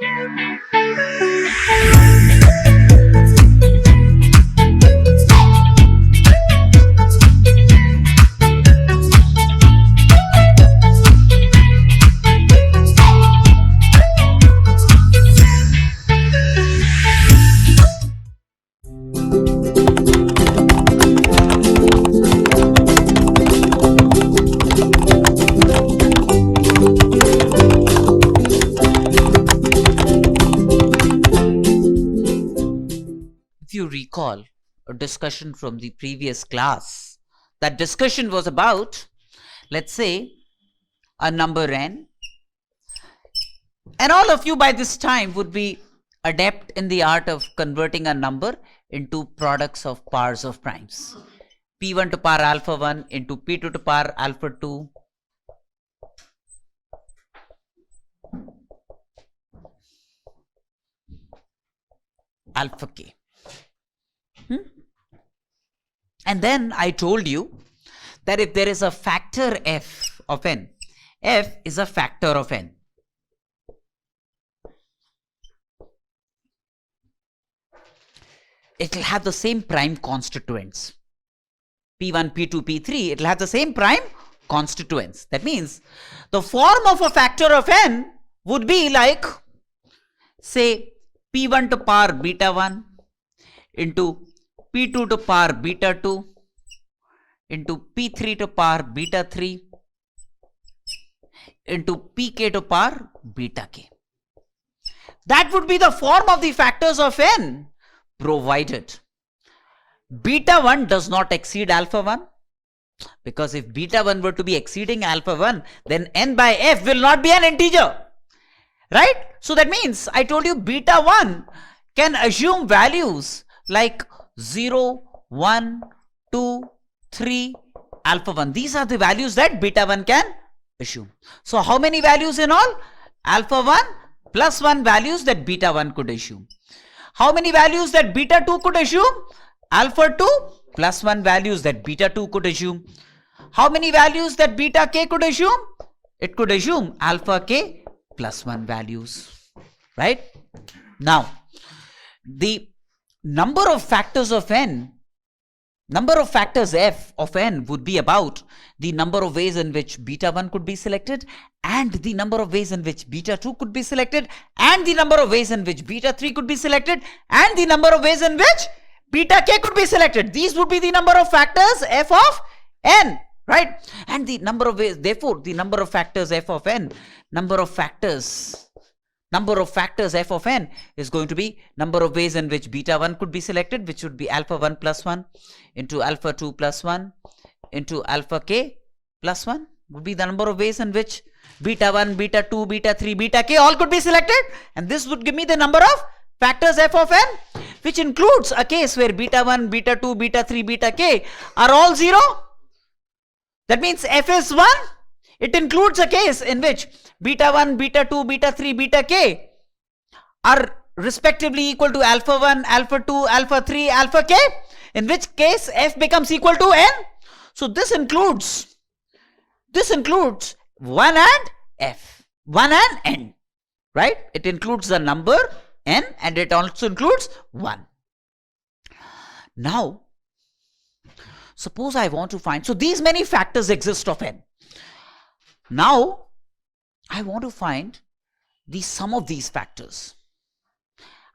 If you recall a discussion from the previous class, that discussion was about, let's say, a number n, and all of you by this time would be adept in the art of converting a number into products of powers of primes. P1 to power alpha 1 into P2 to power alpha 2 alpha k. And then I told you that if there is a factor f of n, f is a factor of n. It will have the same prime constituents. P1, P2, P3, it will have the same prime constituents. That means the form of a factor of n would be like, say, P1 to power beta 1 into P2 to power beta 2 into P3 to power beta 3 into Pk to power beta k. That would be the form of the factors of n, provided beta 1 does not exceed alpha 1. Because if beta 1 were to be exceeding alpha 1, then n by f will not be an integer. Right? So that means I told you beta 1 can assume values like 0, 1, 2, 3, alpha 1. These are the values that beta 1 can assume. So how many values in all? Alpha 1 plus 1 values that beta 1 could assume. How many values that beta 2 could assume? Alpha 2 plus 1 values that beta 2 could assume. How many values that beta k could assume? It could assume alpha k plus 1 values. Right? Now, the number of factors of n, number of factors f of n would be about the number of ways in which beta 1 could be selected, and the number of ways in which beta 2 could be selected, and the number of ways in which beta 3 could be selected, and the number of ways in which beta k could be selected. These would be the number of factors f of n, right? And the number of ways, therefore, the number of factors f of n, number of factors f of n is going to be number of ways in which beta 1 could be selected, which would be alpha 1 plus 1 into alpha 2 plus 1 into alpha k plus 1 would be the number of ways in which beta 1, beta 2, beta 3, beta k all could be selected, and this would give me the number of factors f of n, which includes a case where beta 1, beta 2, beta 3, beta k are all 0. That means f is 1. It includes a case in which beta 1, beta 2, beta 3, beta k are respectively equal to alpha 1, alpha 2, alpha 3, alpha k, in which case f becomes equal to n. So this includes 1 and f, 1 and n, right? It includes the number n and it also includes 1. Now, suppose I want to find, so these many factors exist of n. Now, I want to find the sum of these factors.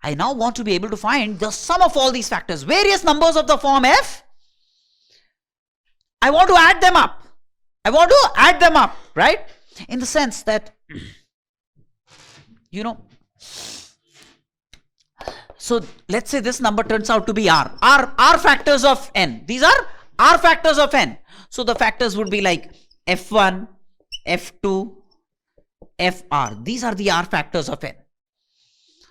I now want to be able to find the sum of all these factors, various numbers of the form f. I want to add them up. Right? In the sense that, so let's say this number turns out to be r factors of n. These are r factors of n. So the factors would be like f1, f2, fr. These are the r factors of n.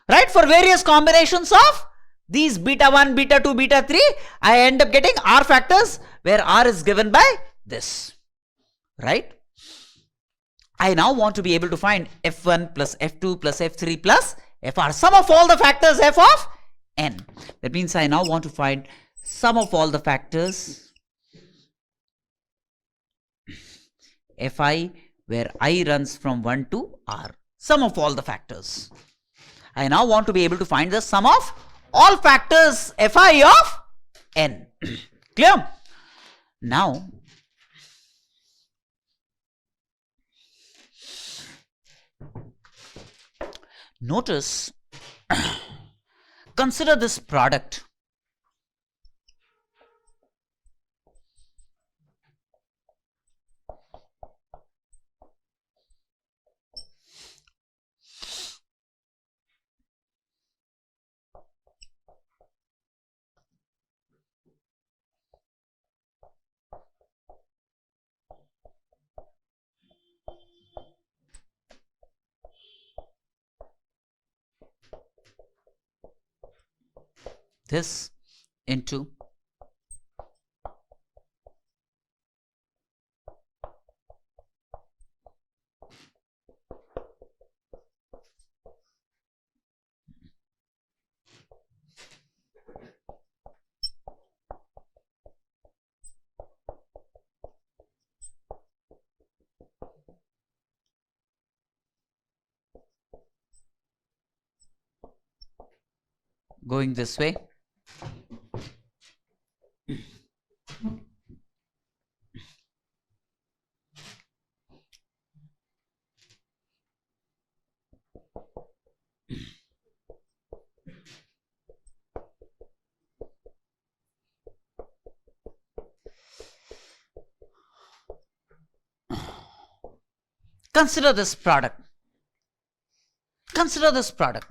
Right? For various combinations of these beta 1, beta 2, beta 3, I end up getting r factors where r is given by this. Right? I now want to be able to find f1 plus f2 plus f3 plus fr, sum of all the factors f of n. That means I now want to find sum of all the factors fi where I runs from 1 to r, sum of all the factors. I now want to be able to find the sum of all factors fi of n. Clear? Now, notice, consider this product. This into going this way. Consider this product. Consider this product.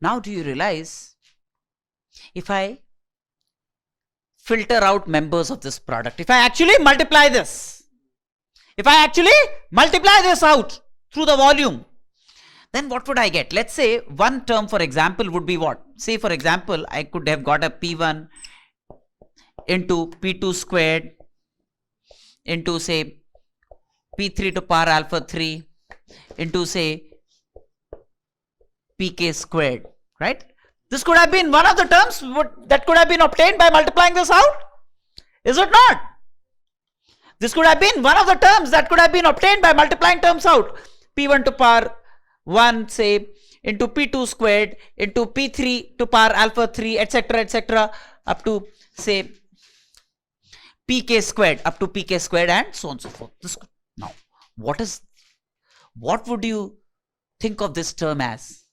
Now do you realize, if I filter out members of this product, if I actually multiply this, out through the volume, then what would I get? Let's say one term, for example, would be what? Say, for example, I could have got a P1 into P2 squared into, say, P3 to power alpha 3 into, say, Pk squared, right? This could have been one of the terms that could have been obtained by multiplying this out. Is it not? This could have been one of the terms that could have been obtained by multiplying terms out. P1 to power 1, say, into P2 squared into P3 to power alpha 3, etc., up to, say, Pk squared, up to Pk squared, and so on and so forth. Now, what would you think of this term as?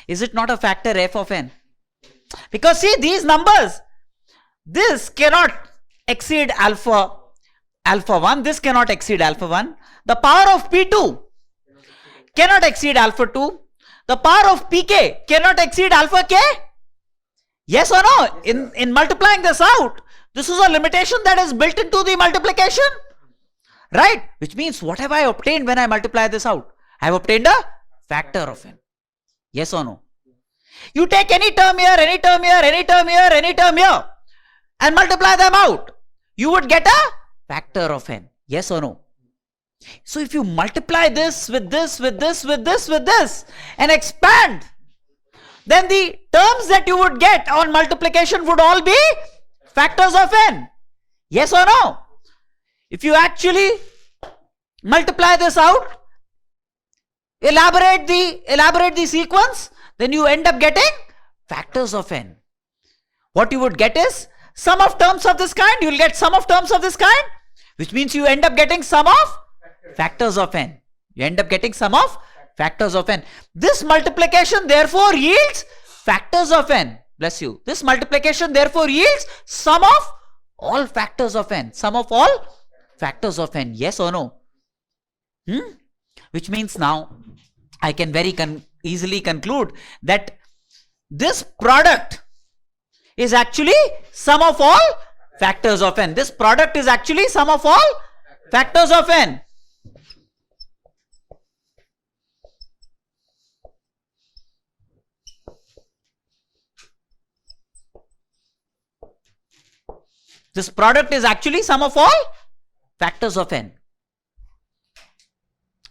Is it not a factor f of n? Because see, these numbers, this cannot exceed alpha 1, this cannot exceed alpha 1. The power of P2 cannot exceed alpha 2. The power of Pk cannot exceed alpha k. Yes or no? In multiplying this out, this is a limitation that is built into the multiplication, right? Which means, what have I obtained when I multiply this out? I have obtained a factor of n. Yes or no? You take any term here, any term here, any term here, any term here, and multiply them out. You would get a factor of n. Yes or no? So if you multiply this with this, with this, with this, with this, and expand, then the terms that you would get on multiplication would all be factors of n. Yes or no? If you actually multiply this out, elaborate the sequence, then you end up getting factors of n. What you would get is sum of terms of this kind. You will get sum of terms of this kind, which means you end up getting sum of factors of n. You end up getting sum of factors of n. This multiplication therefore yields factors of n. Bless you. This multiplication therefore yields sum of all factors of n. Sum of all factors of n. Yes or no? Which means now I can very easily conclude that this product is actually sum of all factors of n. This product is actually sum of all factors of n. This product is actually sum of all factors of n.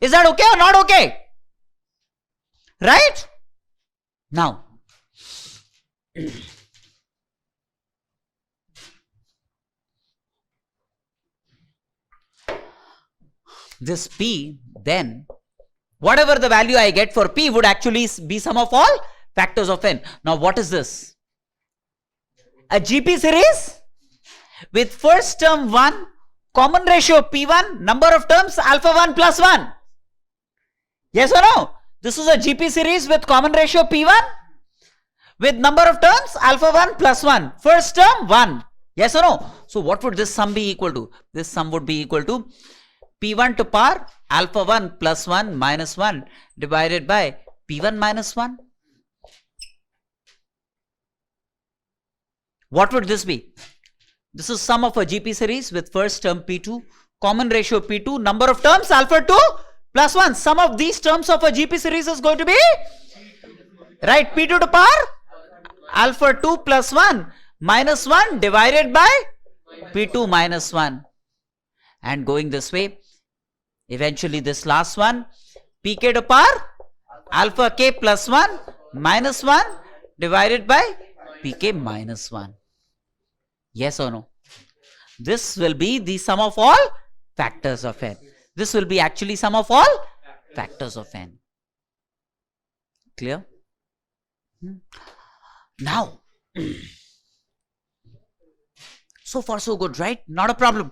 Is that okay or not okay? Right? Now, this P, then whatever the value I get for P would actually be sum of all factors of n. Now what is this? A GP series with first term 1, common ratio P1, number of terms alpha 1 plus 1. Yes or no? This is a GP series with common ratio P1 with number of terms alpha 1 plus 1. First term 1. Yes or no? So what would this sum be equal to? This sum would be equal to P1 to power alpha 1 plus 1 minus 1 divided by P1 minus 1. What would this be? This is sum of a GP series with first term P2, common ratio P2, number of terms alpha 2 plus 1. Sum of these terms of a GP series is going to be, right, P2 to power alpha 2 plus 1 minus 1 divided by P2 minus 1. And going this way, eventually this last one, Pk to power alpha k plus 1 minus 1 divided by Pk minus 1. Yes or no? This will be the sum of all factors of n. This will be actually sum of all factors of n. Clear? Now, so far so good, right? Not a problem.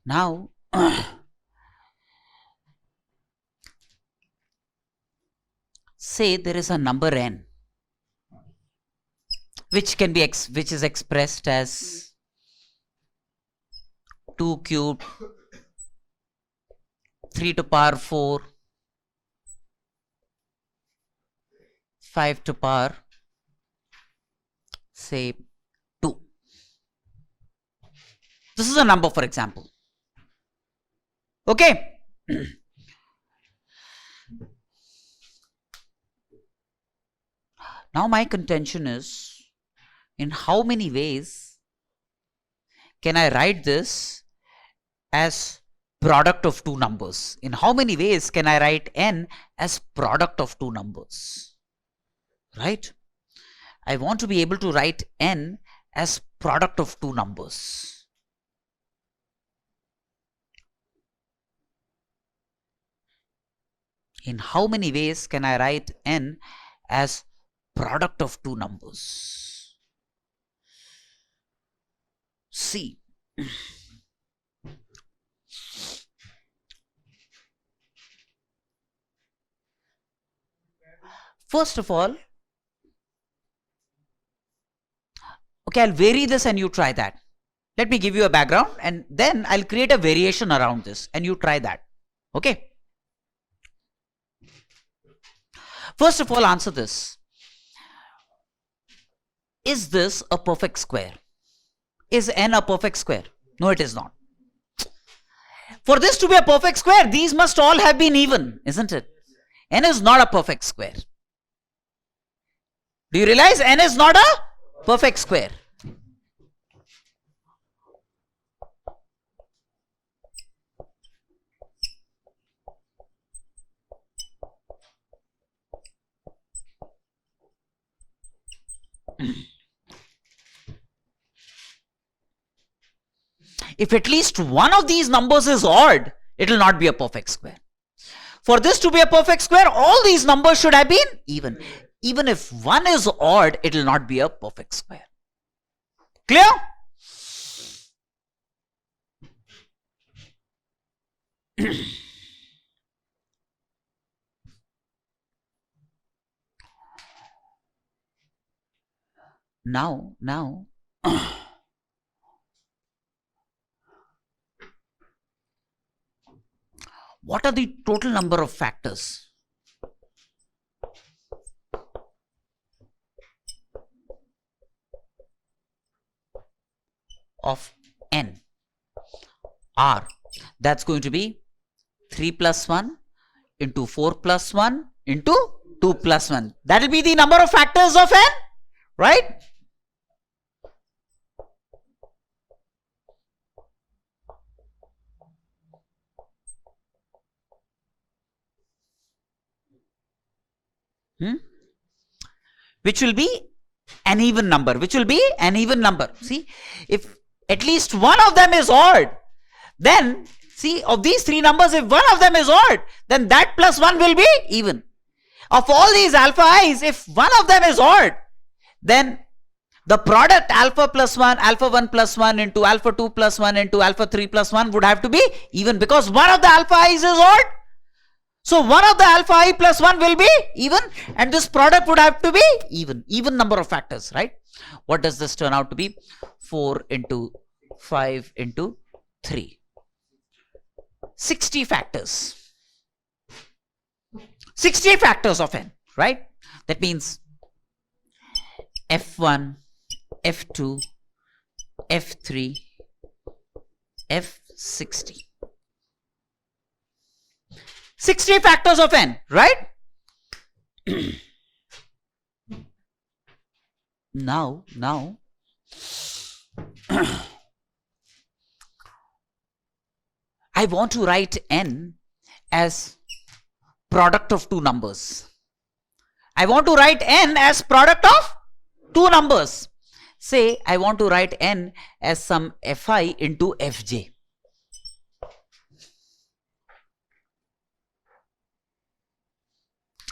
Now, say there is a number n which can be which is expressed as 2 cubed, 3 to power 4, 5 to power say 2. This is a number, for example. Okay. Now my contention is, in how many ways can I write this as product of two numbers? In how many ways can I write n as product of two numbers? Right? I want to be able to write n as product of two numbers. In how many ways can I write n as product of two numbers? See, first of all, okay, I'll vary this and you try that. Let me give you a background and then I'll create a variation around this and you try that. Okay. First of all, answer this. Is this a perfect square? Is n a perfect square? No, it is not. For this to be a perfect square, these must all have been even, isn't it? N is not a perfect square. Do you realize n is not a perfect square? If at least one of these numbers is odd, it will not be a perfect square. For this to be a perfect square, all these numbers should have been even. Even if one is odd, it will not be a perfect square. Clear? Now, what are the total number of factors of n? R. That's going to be 3 plus 1 into 4 plus 1 into 2 plus 1. That will be the number of factors of n, right? Which will be an even number. See, if at least one of them is odd, then see, of these three numbers, if one of them is odd, then that plus 1 will be even. Of all these alpha i's, if one of them is odd, then the product alpha 1 plus 1 into alpha 2 plus 1 into alpha 3 plus 1 would have to be even, because one of the alpha i's is odd. So one of the alpha I plus 1 will be even, and this product would have to be even number of factors, right? What does this turn out to be? 4 into 5 into 3. 60 factors. 60 factors of n, right? That means F1, F2, F3, F60. 60 factors of n, right? Now, I want to write n as product of two numbers. I want to write n as product of two numbers. Say, I want to write n as some fi into fj.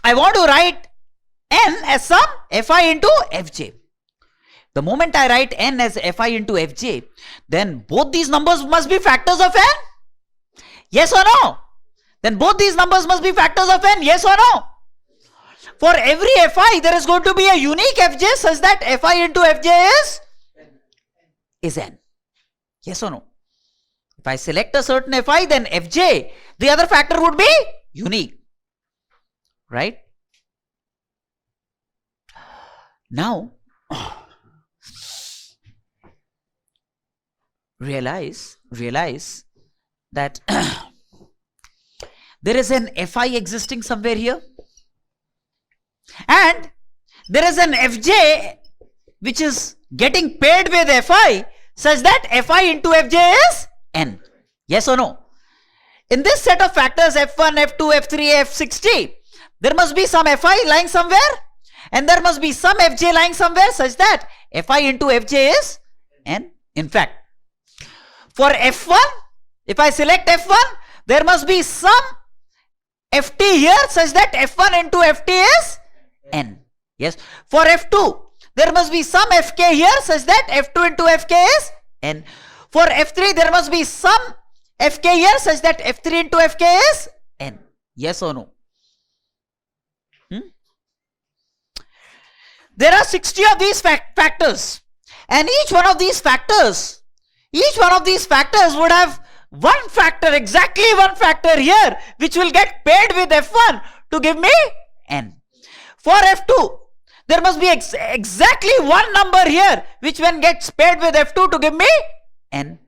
I want to write n as some fi into fj. The moment I write n as fi into fj, then both these numbers must be factors of n? Yes or no? Then both these numbers must be factors of n, yes or no? For every fi, there is going to be a unique fj such that fi into fj is n. Yes or no? If I select a certain fi, then fj, the other factor would be unique. Right? Now, realize that there is an fi existing somewhere here, and there is an fj which is getting paired with fi such that fi into fj is n. Yes or no? In this set of factors f1, f2, f3, f60, there must be some fi lying somewhere, and there must be some fj lying somewhere such that fi into fj is n. In fact, for f1, if I select f1, there must be some ft here such that f1 into ft is n. Yes. For f2, there must be some fk here such that f2 into fk is n. For f3, there must be some fk here such that f3 into fk is n. Yes or no? There are 60 of these factors, and each one of these factors would have one factor, exactly one factor here, which will get paired with f1 to give me n. For f2, there must be exactly one number here, which when gets paired with f2 to give me n.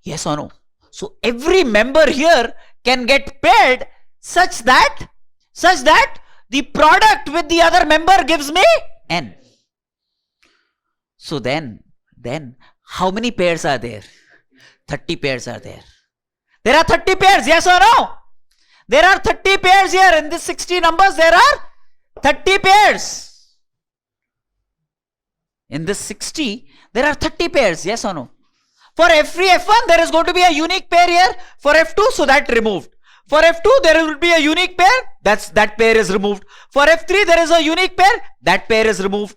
Yes or no? So every member here can get paired such that the product with the other member gives me n. So then how many pairs are there? 30 pairs are there. There are 30 pairs, yes or no? There are 30 pairs here. In this 60 numbers, there are 30 pairs. In this 60, there are 30 pairs, yes or no? For every f1, there is going to be a unique pair here. For f2, so that removed. For f2, there will be a unique pair, that pair is removed. For f3, there is a unique pair, that pair is removed.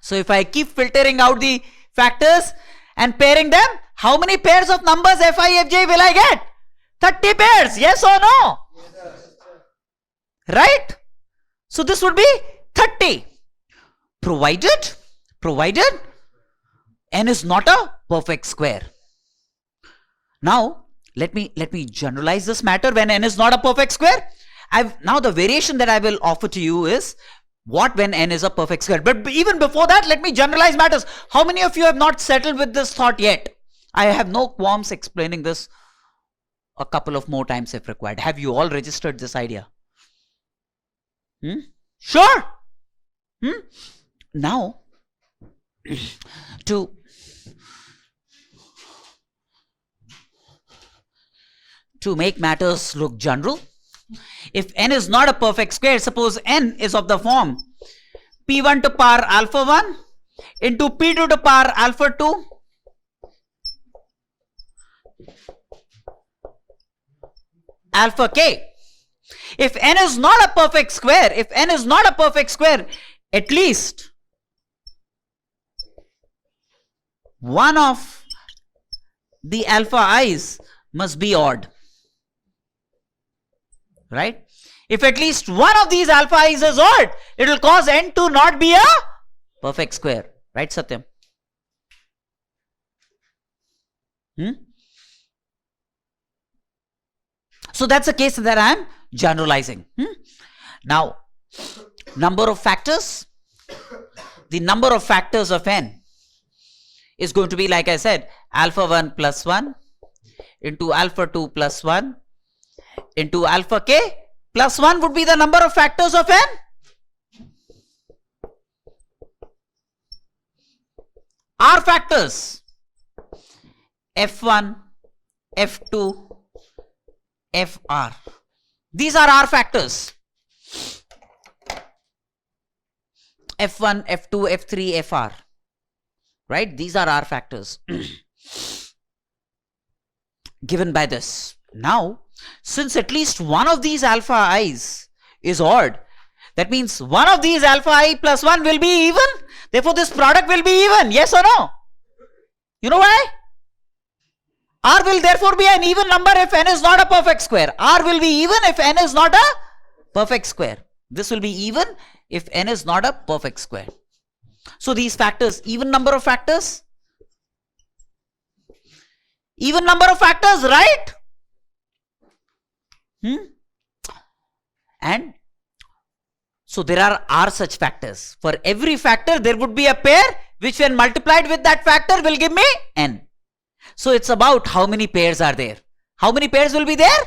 So if I keep filtering out the factors and pairing them, how many pairs of numbers fi, fj will I get? 30 pairs, yes or no? Right? So this would be 30. Provided n is not a perfect square. Now, let me generalize this matter when n is not a perfect square. Now the variation that I will offer to you is what when n is a perfect square. But even before that, let me generalize matters. How many of you have not settled with this thought yet? I have no qualms explaining this a couple of more times if required. Have you all registered this idea? Sure. Now, to make matters look general, if n is not a perfect square, suppose n is of the form p1 to power alpha 1 into p2 to power alpha 2 alpha k. If n is not a perfect square, at least one of the alpha i's must be odd. Right? If at least one of these alpha i's is odd, it will cause n to not be a perfect square. Right, Satyam? So that's a case that I am generalizing. Now, number of factors. The number of factors of n is going to be, like I said, alpha 1 plus 1 into alpha 2 plus 1 into alpha k plus 1 would be the number of factors of n. R factors f1, f2, fr. These are R factors. f1, f2, f3, fr. Right? These are R factors given by this. Now, since at least one of these alpha i's is odd, that means one of these alpha I plus 1 will be even. Therefore, this product will be even. Yes or no? You know why? R will therefore be an even number if n is not a perfect square. R will be even if n is not a perfect square. This will be even if n is not a perfect square. So these factors, even number of factors, right? And so there are R such factors. For every factor there would be a pair which when multiplied with that factor will give me n. So it's about how many pairs are there. How many pairs will be there?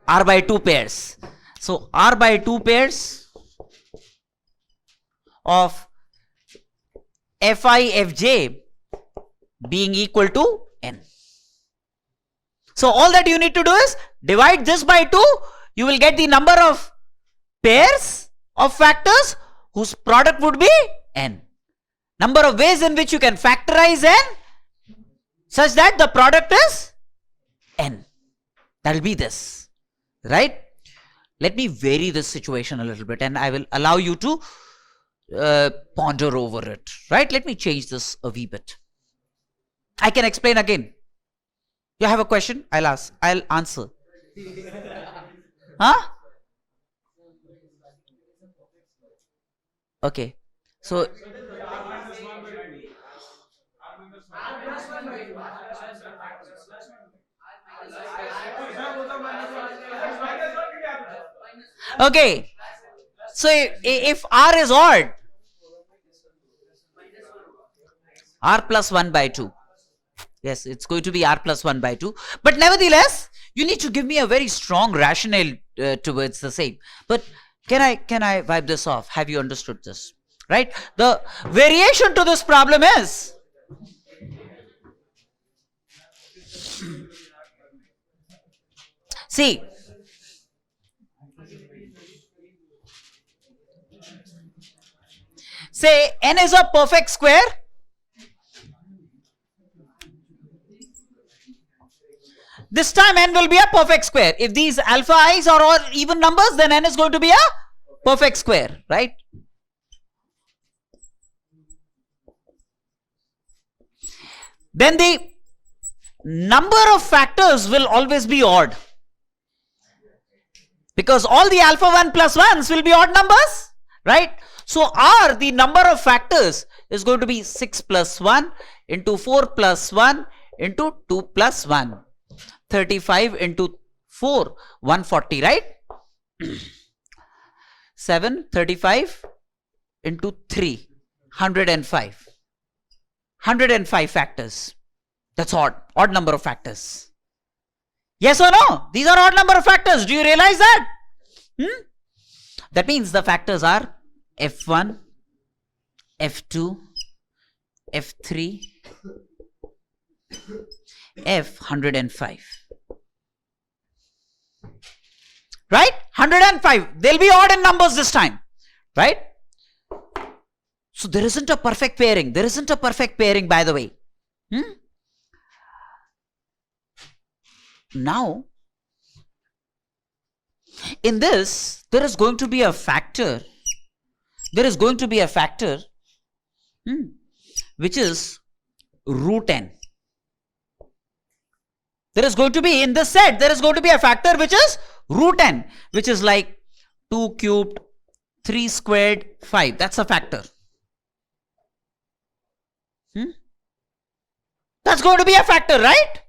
R by 2 pairs. So R by 2 pairs of fi fj being equal to n. So all that you need to do is divide this by 2. You will get the number of pairs of factors whose product would be n. Number of ways in which you can factorize n such that the product is n. That will be this. Right? Let me vary this situation a little bit and I will allow you to ponder over it. Right? Let me change this a wee bit. I can explain again. You have a question? I'll answer. Huh? Okay. So okay. So if R is odd, R plus 1 by 2. Yes, it's going to be R plus 1 by 2. But nevertheless, you need to give me a very strong rationale towards the same. But can I wipe this off? Have you understood this? Right? The variation to this problem is see, say n is a perfect square. This time n will be a perfect square. If these alpha i's are all even numbers, then n is going to be a perfect square, right? Then the number of factors will always be odd. Because all the alpha 1 plus 1s will be odd numbers, right? So R, the number of factors, is going to be 6 plus 1 into 4 plus 1 into 2 plus 1. 35 into 4, 140, right? 7, 35 into 3, 105. 105 factors. That's odd number of factors. Yes or no? These are odd number of factors. Do you realize that? That means the factors are F1, F2, F3, F105. Right? 105. They'll be odd in numbers this time. Right? So there isn't a perfect pairing. There isn't a perfect pairing, by the way. Now, in this, there is going to be a factor. There is going to be a factor which is root n. There is going to be, in this set, there is going to be a factor which is root n, which is like 2 cubed, 3 squared, 5. That's a factor. That's going to be a factor, right?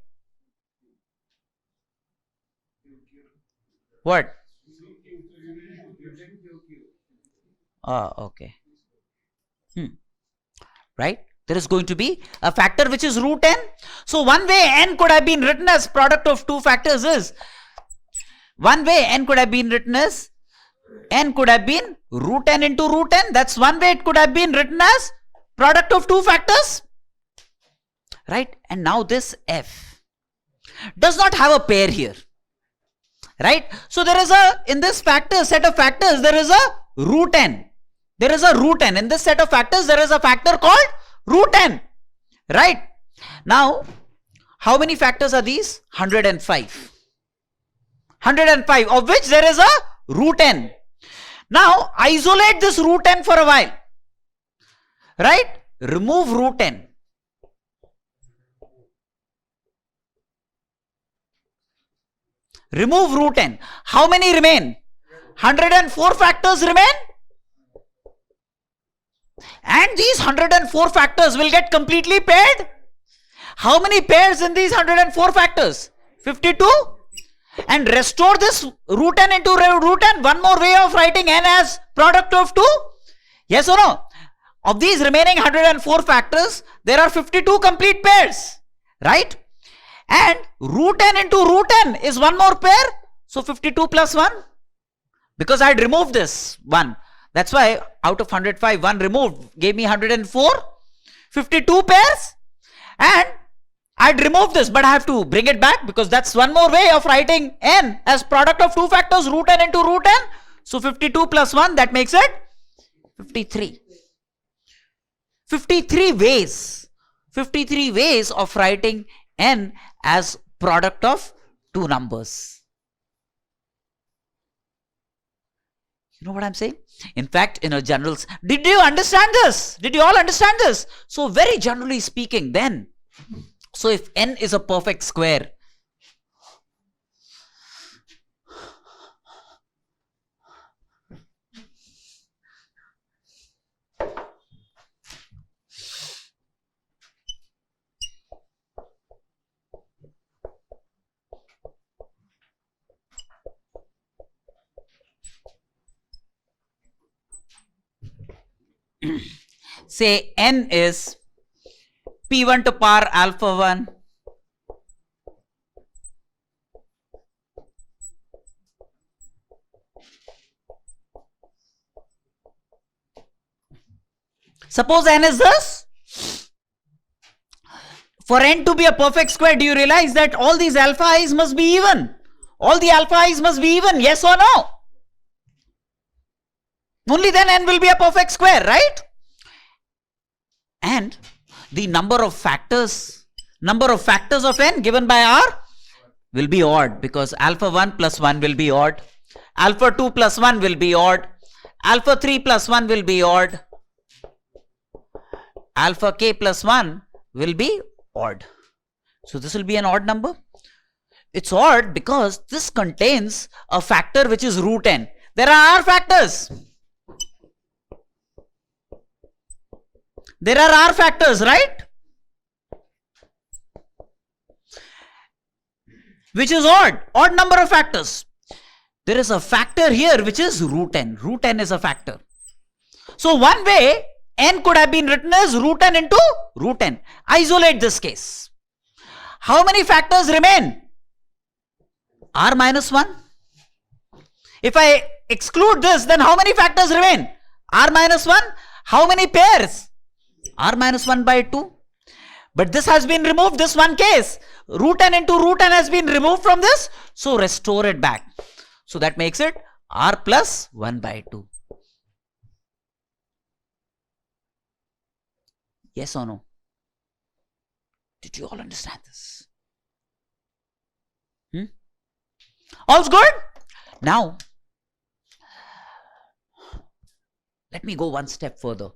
What? Okay. Right? There is going to be a factor which is root n. So one way n could have been written as product of two factors is, one way n could have been written as, n could have been root n into root n. That's one way it could have been written as product of two factors. Right? And now this f does not have a pair here. Right? So there is a, in this factor, set of factors, there is a root n. There is a root n. In this set of factors, there is a factor called root n. Right? Now, how many factors are these? 105. 105, of which there is a root n. Now, isolate this root n for a while. Right? Remove root n. Remove root n. How many remain? 104 factors remain. And these 104 factors will get completely paired. How many pairs in these 104 factors? 52. And restore this root n into root n. One more way of writing n as product of 2. Yes or no? Of these remaining 104 factors, there are 52 complete pairs. Right? And root n into root n is one more pair. So 52 plus 1. Because I had removed this 1. That's why out of 105, 1 removed gave me 104. 52 pairs. And I had removed this, but I have to bring it back because that's one more way of writing n as product of two factors, root n into root n. So 52 plus 1, that makes it 53. 53 ways. 53 ways of writing n as product of two numbers. You know what I'm saying? In fact, in a general, did you understand this? Did you all understand this? So very generally speaking then, so if n is a perfect square, say n is p1 to power alpha 1 suppose n is this. For n to be a perfect square, do you realize that all these alpha i's must be even? All the alpha i's must be even, yes or no? Only then n will be a perfect square, right? And the number of factors of n given by r will be odd because alpha 1 plus 1 will be odd, alpha 2 plus 1 will be odd, alpha 3 plus 1 will be odd, alpha k plus 1 will be odd. So this will be an odd number. It's odd because this contains a factor which is root n. There are r factors. There are r factors, right? Which is odd number of factors. There is a factor here which is root n. Root n is a factor. So one way n could have been written as root n into root n. Isolate this case. How many factors remain? r minus 1. If I exclude this, then how many factors remain? R minus 1. How many pairs? R minus 1 by 2. But this has been removed, this one case. Root n into root n has been removed from this. So restore it back. So that makes it r plus 1 by 2. Yes or no? Did you all understand this? All's good? Now, let me go one step further.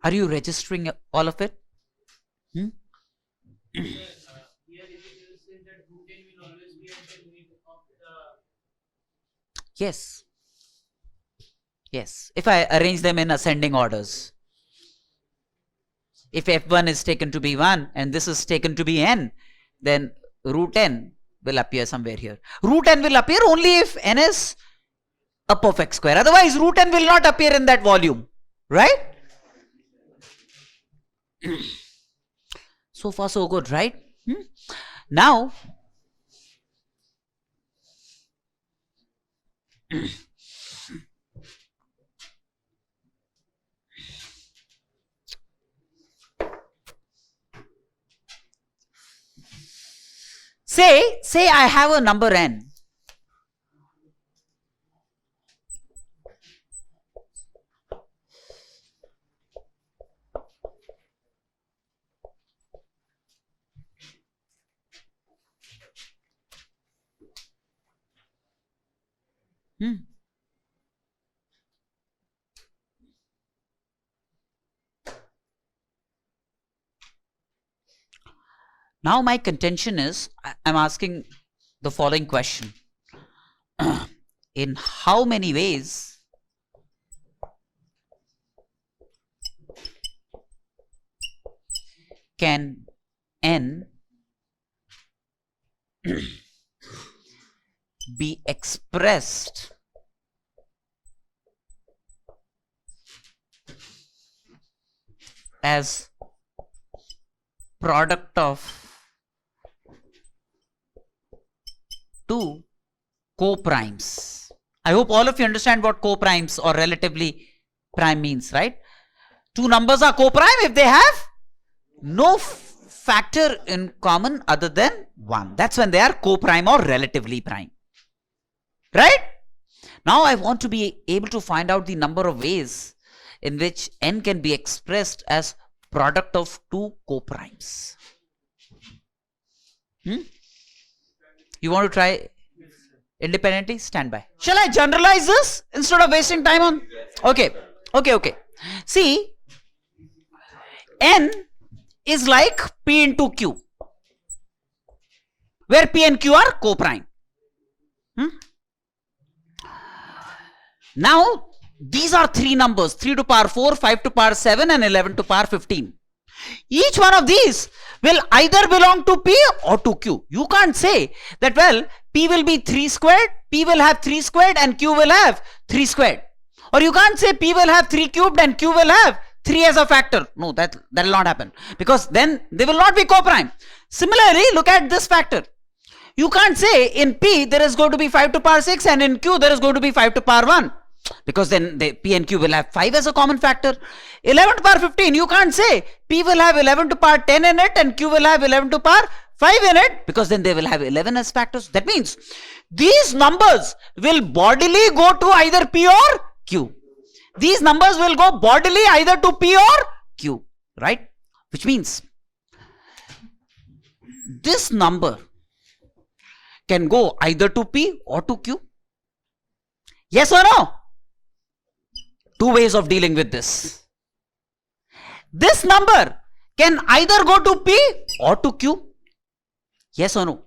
Are you registering all of it? Yes. Yes. If I arrange them in ascending orders. If f1 is taken to be 1 and this is taken to be n, then root n will appear somewhere here. Root n will appear only if n is a perfect square. Otherwise, root n will not appear in that volume. Right? So far so good, right? Now, say I have a number n. Now my contention is, I'm asking the following question. In how many ways can n be expressed as product of two co-primes? I hope all of you understand what co-primes or relatively prime means, right? Two numbers are co-prime if they have no factor in common other than 1. That's when they are co-prime or relatively prime. Right? Now I want to be able to find out the number of ways in which n can be expressed as product of two co-primes. You want to try independently? Stand by. Shall I generalize this instead of wasting time on? Okay. See, n is like p into q, where p and q are co-prime. Now, these are three numbers: 3 to power 4, 5 to power 7 and 11 to power 15. Each one of these will either belong to p or to q. You can't say that, well, p will be 3 squared, p will have 3 squared and q will have 3 squared. Or you can't say p will have 3 cubed and q will have 3 as a factor. No, that will not happen, because then they will not be co-prime. Similarly, look at this factor. You can't say in p there is going to be 5 to power 6 and in q there is going to be 5 to power 1. Because then p and q will have 5 as a common factor. 11 to power 15, you can't say p will have 11 to power 10 in it and q will have 11 to power 5 in it, because then they will have 11 as factors. That means these numbers will bodily go to either p or q. These numbers will go bodily either to p or q, right? Which means this number can go either to p or to q. Yes or no? Two ways of dealing with this. This number can either go to p or to q. Yes or no?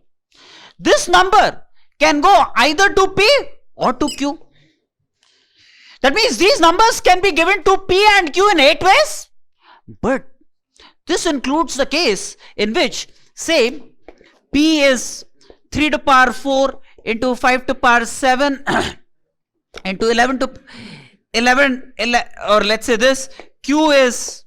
This number can go either to p or to q. That means these numbers can be given to p and q in 8 ways. But this includes the case in which, say, p is 3 to power 4 into 5 to power 7 into 11 to... 11, or let's say this, Q is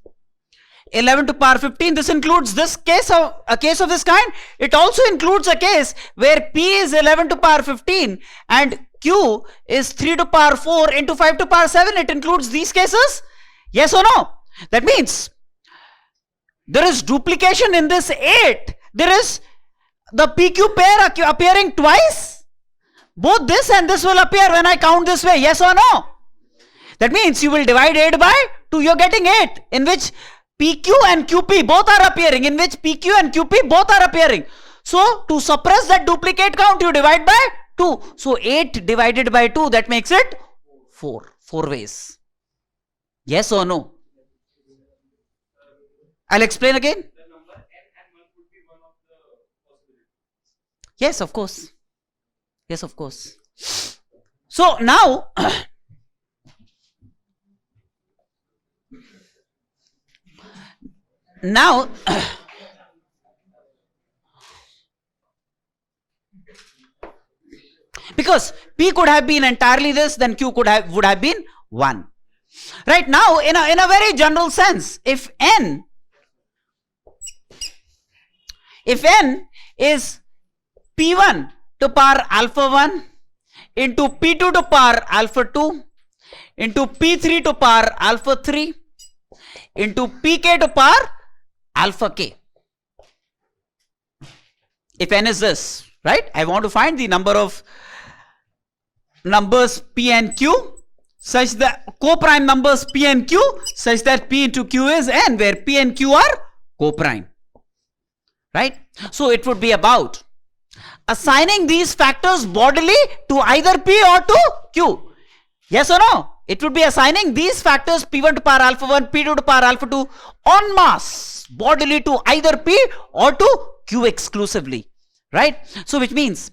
11 to power 15. This includes this case of a case of this kind. It also includes a case where P is 11 to power 15 and Q is 3 to power 4 into 5 to power 7. It includes these cases. Yes or no? That means there is duplication in this 8. There is the PQ pair appearing twice. Both this and this will appear when I count this way. Yes or no? That means you will divide 8 by 2. You're getting 8 in which PQ and QP both are appearing. In which PQ and QP both are appearing. So to suppress that duplicate count, you divide by 2. So 8 divided by 2, that makes it 4. 4 ways. Yes or no? I'll explain again. Yes, of course. Yes, of course. So now, because P could have been entirely this, then Q would have been 1. Right now, in a very general sense, if N is P1 to power alpha 1 into P2 to power alpha 2 into P3 to power alpha 3 into Pk to power alpha k. If N is this, right? I want to find the number of numbers P and Q such that co-prime numbers P and Q such that P into Q is N, where P and Q are co-prime. Right? So it would be about assigning these factors bodily to either P or to Q. Yes or no? It would be assigning these factors P1 to power alpha 1, P2 to power alpha 2 en masse bodily to either P or to Q exclusively. Right? So which means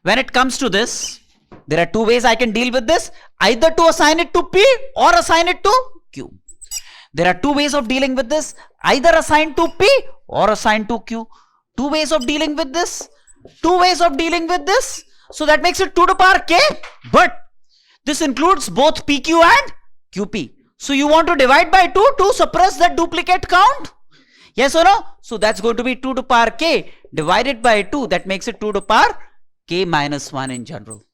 when it comes to this, there are two ways I can deal with this. Either to assign it to P or assign it to Q. There are two ways of dealing with this. Either assign to P or assign to Q. Two ways of dealing with this. Two ways of dealing with this. So that makes it 2 to power k. But this includes both PQ and QP. So you want to divide by 2 to suppress that duplicate count? Yes or no? So that's going to be 2 to power k divided by 2. That makes it 2 to power k minus 1 in general.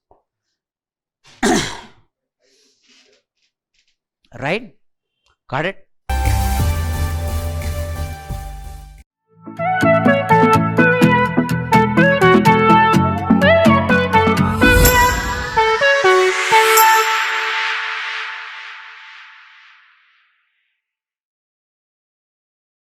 Right? Got it?